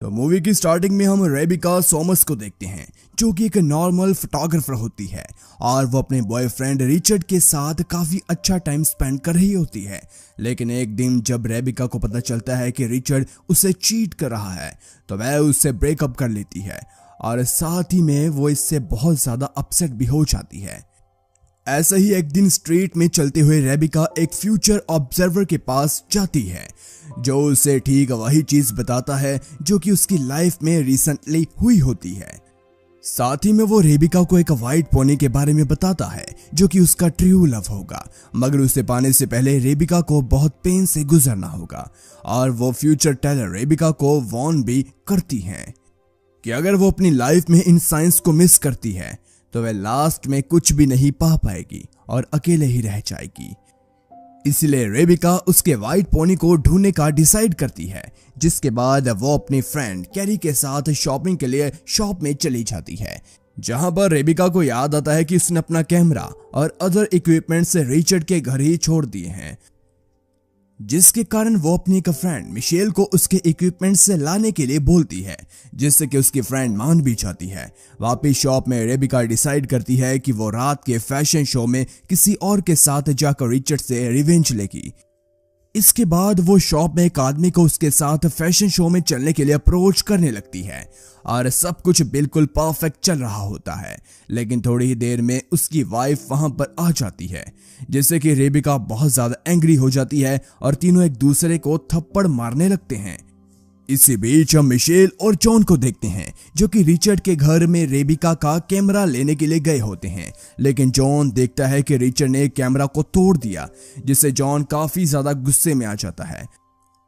तो मूवी की स्टार्टिंग में हम रेबिका सोमस को देखते हैं जो कि एक नॉर्मल फोटोग्राफर होती है और वो अपने बॉयफ्रेंड रिचर्ड के साथ काफी अच्छा टाइम स्पेंड कर रही होती है। लेकिन एक दिन जब रेबिका को पता चलता है कि रिचर्ड उसे चीट कर रहा है तो वह उससे ब्रेकअप कर लेती है और साथ ही में वो इससे बहुत ज्यादा अपसेट भी हो जाती है। ऐसे ही एक दिन स्ट्रीट में चलते हुए रेबिका एक फ्यूचर ऑब्जर्वर के पास जाती है जो उसे ठीक वही चीज बताता है जो कि उसकी लाइफ में रिसेंटली हुई होती है। साथ ही में वो रेबिका को एक वाइट पोनी के बारे में बताता है जो कि उसका ट्रू लव होगा, मगर उसे पाने से पहले रेबिका को बहुत पेन से गुजरना होगा। और वो फ्यूचर टेलर रेबिका को वॉर्न भी करती हैं कि अगर वो अपनी लाइफ में इन साइंस को मिस करती है तो वह लास्ट में कुछ भी नहीं पा पाएगी और अकेले ही रह जाएगी। इसलिए रेबिका उसके वाइट पोनी को ढूंढने का डिसाइड करती है, जिसके बाद वो अपनी फ्रेंड कैरी के साथ शॉपिंग के लिए शॉप में चली जाती है, जहां पर रेबिका को याद आता है कि उसने अपना कैमरा और अदर इक्विपमेंट से रिचर्ड के घर ही छोड़ दिए हैं, जिसके कारण वो अपनी एक फ्रेंड मिशेल को उसके इक्विपमेंट से लाने के लिए बोलती है, जिससे कि उसकी फ्रेंड मान भी जाती है। वापिस शॉप में रेबिका डिसाइड करती है कि वो रात के फैशन शो में किसी और के साथ जाकर रिचर्ड से रिवेंज लेगी। इसके बाद वो शॉप में एक आदमी को उसके साथ फैशन शो में चलने के लिए अप्रोच करने लगती है और सब कुछ बिल्कुल परफेक्ट चल रहा होता है। लेकिन थोड़ी ही देर में उसकी वाइफ वहां पर आ जाती है, जिससे कि रेबिका बहुत ज्यादा एंग्री हो जाती है और तीनों एक दूसरे को थप्पड़ मारने लगते हैं। इसी बीच हम मिशेल और जॉन को देखते हैं जो कि रिचर्ड के घर में रेबिका का कैमरा लेने के लिए गए होते हैं। लेकिन जॉन देखता है कि रिचर्ड ने कैमरा को तोड़ दिया, जिससे जॉन काफी ज्यादा गुस्से में आ जाता है।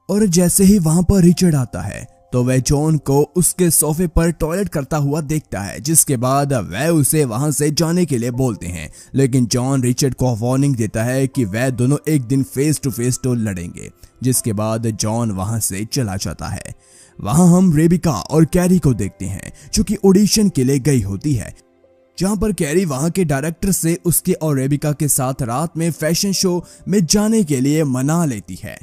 और जैसे ही वहां पर रिचर्ड आता है तो वह जॉन को उसके सोफे पर टॉयलेट करता हुआ देखता है, जिसके बाद वह उसे वहां से जाने के लिए बोलते हैं। लेकिन जॉन रिचर्ड को वार्निंग देता है कि वह दोनों एक दिन फेस टू फेस तो लड़ेंगे, जिसके बाद जॉन वहां से चला जाता है। वहां हम रेबिका और कैरी को देखते हैं जो कि ऑडिशन के लिए गई होती है, जहां पर कैरी वहां के डायरेक्टर से उसके और रेबिका के साथ रात में फैशन शो में जाने के लिए मना लेती है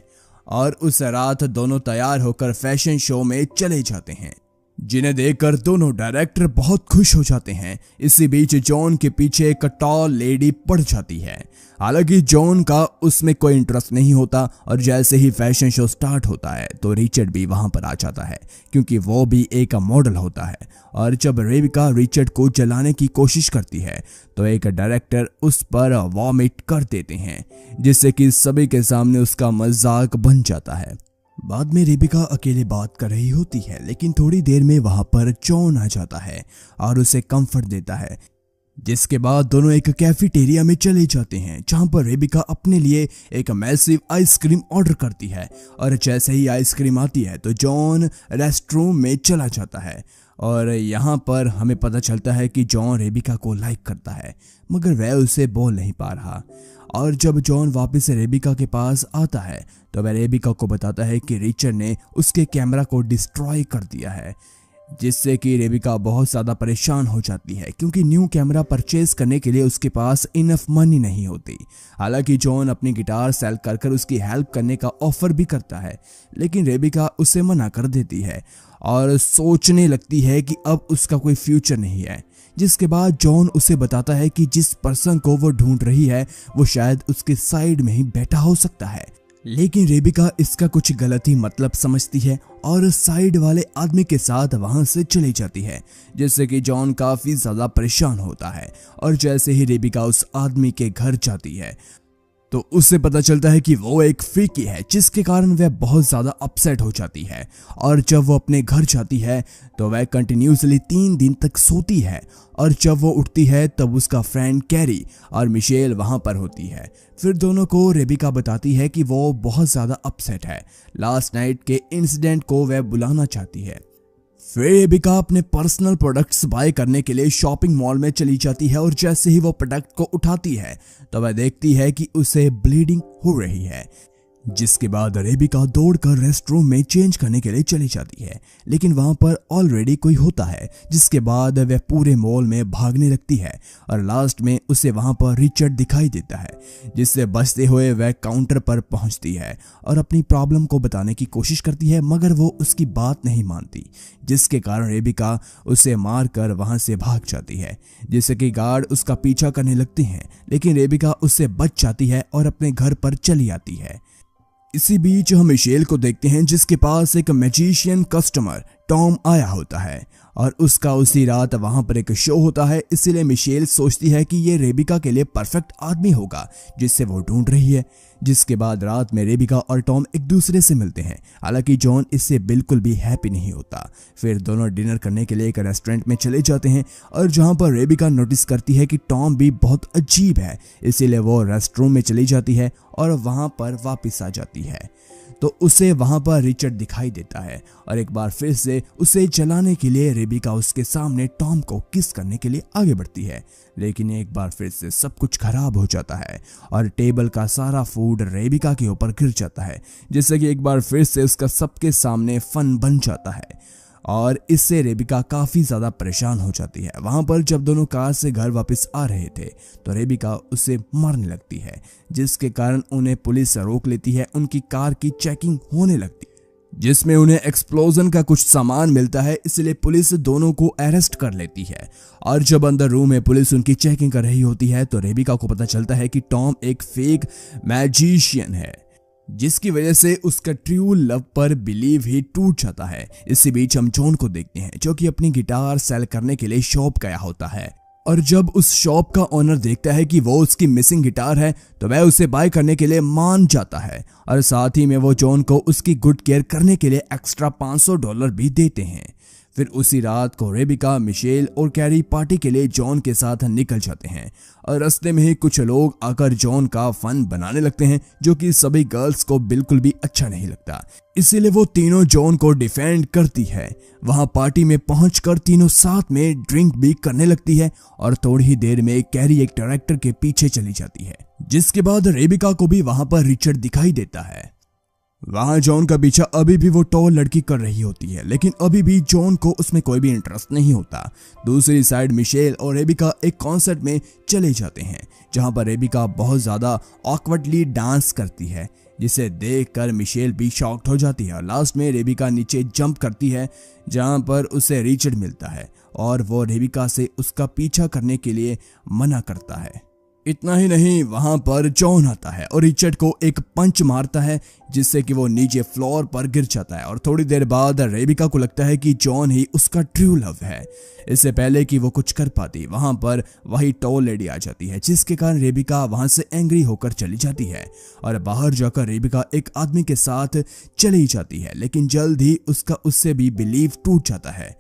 और उस रात दोनों तैयार होकर फैशन शो में चले जाते हैं, जिन्हें देखकर दोनों डायरेक्टर बहुत खुश हो जाते हैं। इसी बीच जॉन के पीछे एक टॉल लेडी पड़ जाती है। हालांकि जॉन का उसमें कोई इंटरेस्ट नहीं होता और जैसे ही फैशन शो स्टार्ट होता है तो रिचर्ड भी वहां पर आ जाता है, क्योंकि वो भी एक मॉडल होता है। और जब रेबिका रिचर्ड को जलाने की कोशिश करती है तो एक डायरेक्टर उस पर वॉमिट कर देते हैं, जिससे कि सभी के सामने उसका मजाक बन जाता है। बाद में रेबिका अकेले बात कर रही होती है, लेकिन थोड़ी देर में वहां पर जॉन आ जाता है और उसे कंफर्ट देता है, जिसके बाद दोनों एक कैफेटेरिया में चले जाते हैं, जहां पर रेबिका अपने लिए एक मैसिव आइसक्रीम ऑर्डर करती है। और जैसे ही आइसक्रीम आती है तो जॉन रेस्टरूम में चला जाता है और यहाँ पर हमें पता चलता है कि जॉन रेबिका को लाइक करता है, मगर वह उसे बोल नहीं पा रहा। और जब जॉन वापस रेबिका के पास आता है तो वह रेबिका को बताता है कि रिचर्ड ने उसके कैमरा को डिस्ट्रॉय कर दिया है, जिससे कि रेबिका बहुत ज़्यादा परेशान हो जाती है, क्योंकि न्यू कैमरा परचेज करने के लिए उसके पास इनफ मनी नहीं होती। हालांकि जॉन अपनी गिटार सेल कर उसकी हेल्प करने का ऑफर भी करता है, लेकिन रेबिका उसे मना कर देती है और सोचने लगती है कि अब उसका कोई फ्यूचर नहीं है। जिसके बाद जॉन उसे बताता है कि जिस पर्सन को वो ढूंढ रही है वो शायद उसके साइड में ही बैठा हो सकता है। लेकिन रेबिका इसका कुछ गलत ही मतलब समझती है और साइड वाले आदमी के साथ वहां से चली जाती है, जिससे कि जॉन काफी ज्यादा परेशान होता है। और जैसे ही रेबिका उस आदमी के घर जाती है तो उससे पता चलता है कि वो एक फ्रीकी है, जिसके कारण वह बहुत ज़्यादा अपसेट हो जाती है। और जब वो अपने घर जाती है तो वह कंटिन्यूसली 3 दिन तक सोती है और जब वो उठती है तब उसका फ्रेंड कैरी और मिशेल वहां पर होती है। फिर दोनों को रेबिका बताती है कि वो बहुत ज़्यादा अपसेट है। लास्ट नाइट के इंसिडेंट को वह बुलाना चाहती है। फिर रेबिका अपने पर्सनल प्रोडक्ट्स बाय करने के लिए शॉपिंग मॉल में चली जाती है और जैसे ही वो प्रोडक्ट को उठाती है तो वह देखती है कि उसे ब्लीडिंग हो रही है, जिसके बाद रेबिका दौड़कर रेस्टरूम में चेंज करने के लिए चली जाती है, लेकिन वहां पर ऑलरेडी कोई होता है। जिसके बाद वह पूरे मॉल में भागने लगती है और लास्ट में उसे वहां पर रिचर्ड दिखाई देता है, जिससे बचते हुए वह काउंटर पर पहुंचती है और अपनी प्रॉब्लम को बताने की कोशिश करती है, मगर वो उसकी बात नहीं मानती, जिसके कारण रेबिका उसे मारकर वहां से भाग जाती है। जिससे कि गार्ड उसका पीछा करने लगते हैं, लेकिन रेबिका उससे बच जाती है और अपने घर पर चली आती है। इसी बीच हम मिशेल को देखते हैं, जिसके पास एक मैजिशियन कस्टमर टॉम आया होता है और उसका उसी रात वहां पर एक शो होता है। इसलिए मिशेल सोचती है कि ये रेबिका के लिए परफेक्ट आदमी होगा जिससे वो ढूंढ रही है। जिसके बाद रात में रेबिका और टॉम एक दूसरे से मिलते हैं, हालांकि जॉन इससे बिल्कुल भी हैप्पी नहीं होता। फिर दोनों डिनर करने के लिए एक रेस्टोरेंट में चले जाते हैं और जहां पर रेबिका नोटिस करती है कि टॉम भी बहुत अजीब है, इसीलिए वो रेस्टरूम में चली जाती है और वहां पर वापस आ जाती है। तो उसे वहां पर रिचर्ड दिखाई देता है और एक बार फिर से उसे जलाने के लिए रेबिका उसके सामने टॉम को किस करने के लिए आगे बढ़ती है, लेकिन एक बार फिर से सब कुछ खराब हो जाता है और टेबल का सारा फूड रेबिका के ऊपर गिर जाता है, जिससे कि एक बार फिर से उसका सबके सामने फन बन जाता है और इससे रेबिका काफी ज्यादा परेशान हो जाती है। वहां पर जब दोनों कार से घर वापस आ रहे थे तो रेबिका उसे मारने लगती है, जिसके कारण उन्हें पुलिस रोक लेती है। उनकी कार की चेकिंग होने लगती है, जिसमें उन्हें एक्सप्लोजन का कुछ सामान मिलता है, इसलिए पुलिस दोनों को अरेस्ट कर लेती है। और जब अंदर रूम में पुलिस उनकी चेकिंग कर रही होती है तो रेबिका को पता चलता है कि टॉम एक फेक मैजिशियन है, जिसकी वजह से उसका ट्रू लव पर बिलीव ही टूट जाता है। इसी बीच हम जॉन को देखते हैं, जो कि अपनी गिटार सेल करने के लिए शॉप गया होता है और जब उस शॉप का ओनर देखता है कि वो उसकी मिसिंग गिटार है तो वह उसे बाय करने के लिए मान जाता है और साथ ही में वो जॉन को उसकी गुड केयर करने के लिए एक्स्ट्रा $500 भी देते हैं। फिर उसी रात को रेबिका, मिशेल और कैरी पार्टी के लिए जॉन के साथ निकल जाते हैं और रास्ते में ही कुछ लोग आकर जॉन का फन बनाने लगते हैं, जो कि सभी गर्ल्स को बिल्कुल भी अच्छा नहीं लगता। इसीलिए वो तीनों जॉन को डिफेंड करती है। वहां पार्टी में पहुंचकर तीनों साथ में ड्रिंक भी करने लगती है और थोड़ी ही देर में कैरी एक ट्रैक्टर के पीछे चली जाती है, जिसके बाद रेबिका को भी वहां पर रिचर्ड दिखाई देता है। वहां जॉन का पीछा अभी भी वो टॉल लड़की कर रही होती है, लेकिन अभी भी जॉन को उसमें कोई भी इंटरेस्ट नहीं होता। दूसरी साइड मिशेल और रेबिका एक कॉन्सर्ट में चले जाते हैं, जहां पर रेबिका बहुत ज्यादा ऑकवर्डली डांस करती है, जिसे देखकर मिशेल भी शॉक्ड हो जाती है और लास्ट में रेबिका नीचे जंप करती है, जहां पर उसे रिचर्ड मिलता है और वो रेबिका से उसका पीछा करने के लिए मना करता है। इतना ही नहीं, वहां पर जॉन आता है और रिचर्ड को एक पंच मारता है, जिससे कि वो नीचे फ्लोर पर गिर जाता है और थोड़ी देर बाद रेबिका को लगता है कि जॉन ही उसका ट्रू लव है। इससे पहले कि वो कुछ कर पाती, वहां पर वही टॉल लेडी आ जाती है, जिसके कारण रेबिका वहां से एंग्री होकर चली जाती है और बाहर जाकर रेबिका एक आदमी के साथ चली जाती है, लेकिन जल्द ही उसका उससे भी बिलीव टूट जाता है।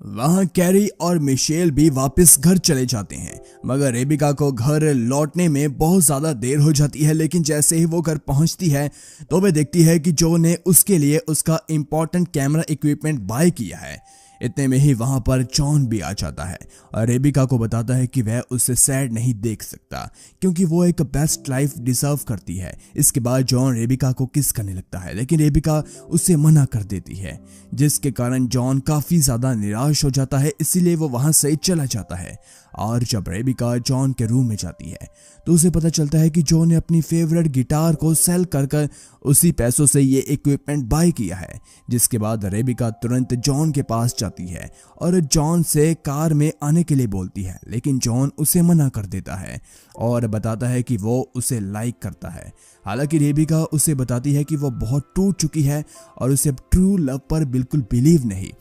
वहां कैरी और मिशेल भी वापस घर चले जाते हैं, मगर रेबिका को घर लौटने में बहुत ज्यादा देर हो जाती है। लेकिन जैसे ही वो घर पहुंचती है तो वह देखती है कि जो ने उसके लिए उसका इंपॉर्टेंट कैमरा इक्विपमेंट बाय किया है। इतने में ही वहां पर जॉन भी आ जाता है और रेबिका को बताता है कि वह उसे सैड नहीं देख सकता, क्योंकि वो एक बेस्ट लाइफ डिजर्व करती है। इसके बाद जॉन रेबिका को किस करने लगता है, लेकिन रेबिका उसे मना कर देती है, जिसके कारण जॉन काफी ज्यादा निराश हो जाता है। इसीलिए वो वहां से चला जाता है और जब रेबिका जॉन के रूम में जाती है तो उसे पता चलता है कि जॉन ने अपनी फेवरेट गिटार को सेल कर उसी पैसों से ये इक्विपमेंट बाय किया है। जिसके बाद रेबिका तुरंत जॉन के पास जाती है और जॉन से कार में आने के लिए बोलती है, लेकिन जॉन उसे मना कर देता है और बताता है कि वो उसे लाइक करता है। हालांकि रेबिका उसे बताती है कि वो बहुत टूट चुकी है और उसे ट्रू लव पर बिल्कुल बिलीव नहीं।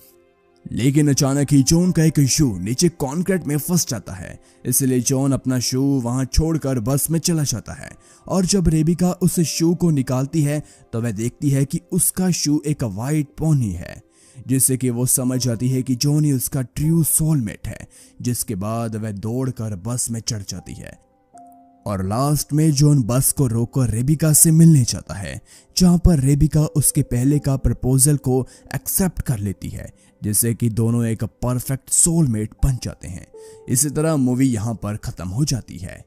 लेकिन अचानक ही जॉन का एक शू नीचे कॉन्क्रीट में फंस जाता है, इसलिए जॉन अपना शू वहां छोड़कर बस में चला जाता है और जब रेबिका उस शू को निकालती है तो वह देखती है कि उसका शू एक वाइट पोनी है, जिससे कि वो समझ जाती है कि जॉन ही उसका ट्रू सोलमेट है। जिसके बाद वह दौड़कर बस में चढ़ जाती है और लास्ट में जॉन बस को रोककर रेबिका से मिलने जाता है, जहां पर रेबिका उसके पहले का प्रपोजल को एक्सेप्ट कर लेती है, जिससे कि दोनों एक परफेक्ट सोलमेट बन जाते हैं। इसी तरह मूवी यहां पर खत्म हो जाती है।